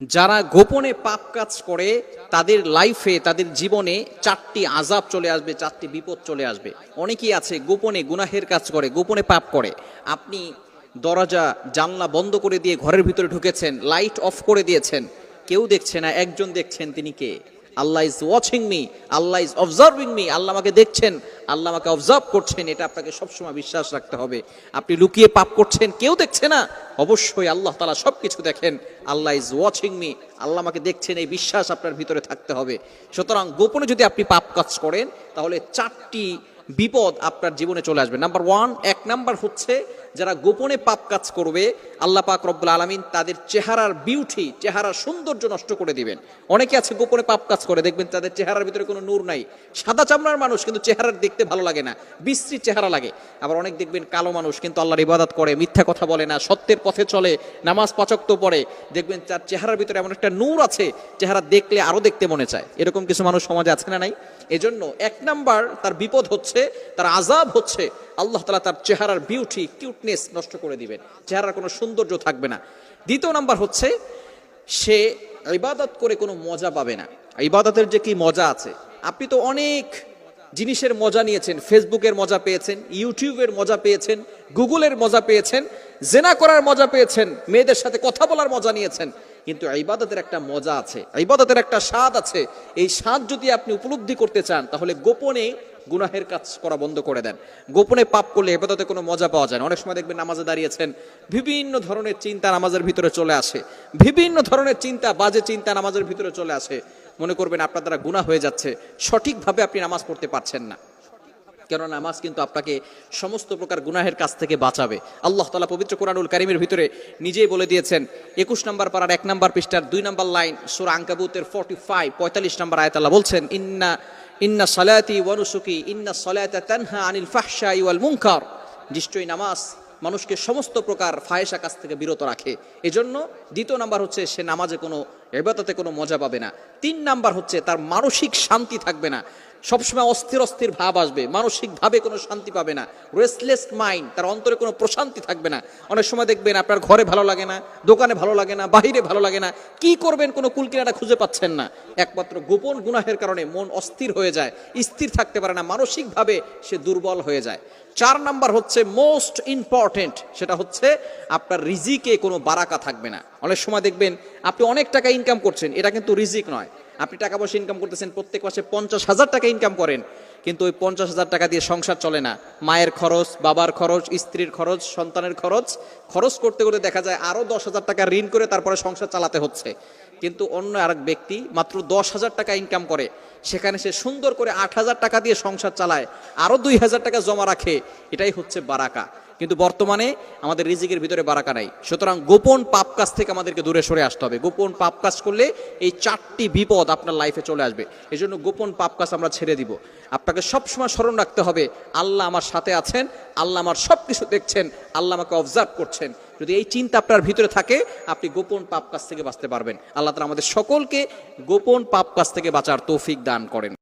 যারা গোপনে পাপ কাজ করে তাদের লাইফে, তাদের জীবনে 4টি আযাব চলে আসবে, 4টি বিপদ চলে আসবে। অনেকেই আছে গোপনে গুনাহের কাজ করে, গোপনে পাপ করে। আপনি দরজা জানলা বন্ধ করে দিয়ে ঘরের ভিতরে ঢুকেছেন, লাইট অফ করে দিয়েছেন, কেউ দেখছে না, একজন দেখছেন, তিনি কে? Allah is watching me, Allah is observing me, Allah আমাকে দেখছেন, আল্লাহ আমাকে অবজার্ভ করছেন। এটা আপনাকে সবসময় বিশ্বাস রাখতে হবে। আপনি লুকিয়ে পাপ করছেন, কেউ দেখছে না, অবশ্যই আল্লাহ তাআলা সবকিছু দেখেন। আল্লাহ ইজ ওয়াচিং মি, আল্লাহ আমাকে দেখছেন, এই বিশ্বাস আপনার ভিতরে থাকতে হবে। সুতরাং গোপনে যদি আপনি পাপ কাজ করেন তাহলে 4টি বিপদ আপনার জীবনে চলে আসবে। নাম্বার 1, 1 নাম্বার হচ্ছে যারা গোপনে পাপ কাজ করবে, আল্লাহ পাক রব্বুল আলামিন তাদের চেহারার বিউটি, চেহারার সৌন্দর্য নষ্ট করে দিবেন। অনেকে আছে গোপনে পাপ কাজ করে, দেখবেন তাদের চেহারার ভিতরে কোনো নূর নাই, সাদা চামড়ার মানুষ কিন্তু চেহারার দেখতে ভালো লাগে না, বিশ্রী চেহারা লাগে। আবার অনেক দেখবেন কালো মানুষ কিন্তু আল্লাহর ইবাদত করে, মিথ্যা কথা বলে না, সত্যের পথে চলে, নামাজ 5 ওয়াক্ত পড়ে, দেখবেন তার চেহারার ভিতরে এমন একটা নূর আছে, চেহারা দেখলে আরো দেখতে মনে চায়। এরকম কিছু মানুষ সমাজে আছে না নাই? এজন্য 1 নাম্বার তার বিপদ হচ্ছে, তার আযাব হচ্ছে, আল্লাহ তাআলা তার চেহারার বিউটি, কিউটনেস নষ্ট করে দিবেন, চেহারার কোনো সৌন্দর্য থাকবে না। 2 নাম্বার হচ্ছে সে ইবাদত করে কোনো মজা পাবে না। ইবাদতের যে কি মজা আছে, আপনি তো অনেক জিনিসের মজা নিয়েছেন, ফেসবুকের মজা পেয়েছেন, ইউটিউবের মজা পেয়েছেন, গুগলের মজা পেয়েছেন, জেনা করার মজা পেয়েছেন, মেয়েদের সাথে কথা বলার মজা নিয়েছেন, কিন্তু ইবাদতের একটা মজা আছে, ইবাদতের একটা স্বাদ আছে। এই স্বাদ যদি আপনি উপলব্ধি করতে চান তাহলে গোপনে গুনাহের কাজ করা বন্ধ করে দেন। গোপনে পাপ করলে ইবাদতে কোনো মজা পাওয়া যায় না। অনেক সময় দেখবেন নামাজে দাঁড়িয়েছেন, বিভিন্ন ধরনের চিন্তা নামাজের ভিতরে চলে আসে, বিভিন্ন ধরনের চিন্তা, বাজে চিন্তা নামাজের ভিতরে চলে আসে। মনে করবেন আপনার দ্বারা গুনাহ হয়ে যাচ্ছে, সঠিকভাবে আপনি নামাজ পড়তে পারছেন না। কেন? নামাজ কিন্তু আপনাকে সমস্ত প্রকার গুনাহের কাছ থেকে বাঁচাবে। আল্লাহ তাআলা পবিত্র কোরআনুল কারীমের ভিতরে নিজেই বলে দিয়েছেন, 21 নম্বর পারার 1 নম্বর পৃষ্ঠার 2 নম্বর লাইন, সূরা আনকাবুতের 45 নম্বর আয়াত, আল্লাহ বলছেন, ইন্না সালাতি ওয়া নুসুকি ইন্না সালাতা তানহা আনিল ফাহশাই ওয়াল মুনকার। নিশ্চয়ই নামাজ মানুষকে সমস্ত প্রকার ফাহেশা কাজ থেকে বিরত রাখে। এজন্য 2 নাম্বার হচ্ছে সে নামাজে কোনো ইবাদতে কোনো মজা পাবে না। 3 নাম্বার হচ্ছে তার মানসিক শান্তি থাকবে না, সবসময় অস্থির অস্থির ভাব আসবে, মানসিকভাবে কোনো শান্তি পাবে না, রেস্টলেস মাইন্ড, তার অন্তরে কোনো প্রশান্তি থাকবে না। অনেক সময় দেখবেন আপনার ঘরে ভালো লাগে না, দোকানে ভালো লাগে না, বাহিরে ভালো লাগে না, কি করবেন কোনো কুলকিনারা খুঁজে পাচ্ছেন না। একমাত্র গোপন গুনাহের কারণে মন অস্থির হয়ে যায়, স্থির থাকতে পারে না, মানসিকভাবে সে দুর্বল হয়ে যায়। 4 নাম্বার হচ্ছে মোস্ট ইম্পর্টেন্ট, সেটা হচ্ছে আপনার রিজিকে কোনো বারাকা থাকবে না। অনেক সময় দেখবেন আপনি অনেক টাকা ইনকাম করছেন, এটা কিন্তু রিজিক নয়। আপনি টাকা পয়সা ইনকাম করতেছেন, প্রত্যেক মাসে 50,000 টাকা ইনকাম করেন, কিন্তু ওই 50,000 টাকা দিয়ে সংসার চলে না। মায়ের খরচ, বাবার খরচ, স্ত্রীর খরচ, সন্তানের খরচ করতে করতে দেখা যায় আরো 10,000 টাকা ঋণ করে তারপরে সংসার চালাতে হচ্ছে। কিন্তু অন্য আরেক ব্যক্তি মাত্র 10,000 টাকা ইনকাম করে, সেখানে সে সুন্দর করে 8,000 টাকা দিয়ে সংসার চালায়, আরো 2,000 টাকা জমা রাখে। এটাই হচ্ছে বারাকা। কিন্তু বর্তমানে আমাদের রিজিকের ভিতরে বারাকা নাই। সুতরাং গোপন পাপ কাজ থেকে আমাদেরকে দূরে সরে আসতে হবে। গোপন পাপ কাজ করলে এই 4টি বিপদ আপনার লাইফে চলে আসবে। এই জন্য গোপন পাপ কাজ আমরা ছেড়ে দিব। আপনাকে সবসময় স্মরণ রাখতে হবে, আল্লাহ আমার সাথে আছেন, আল্লাহ আমার সবকিছু দেখছেন, আল্লাহ আমাকে অবজার্ভ করছেন। যদি এই চিন্তা আপনার ভিতরে থাকে, আপনি গোপন পাপ কাজ থেকে বাঁচতে পারবেন। আল্লাহ তাআলা আমাদের সকলকে গোপন পাপ কাজ থেকে বাঁচার তৌফিক দান করেন।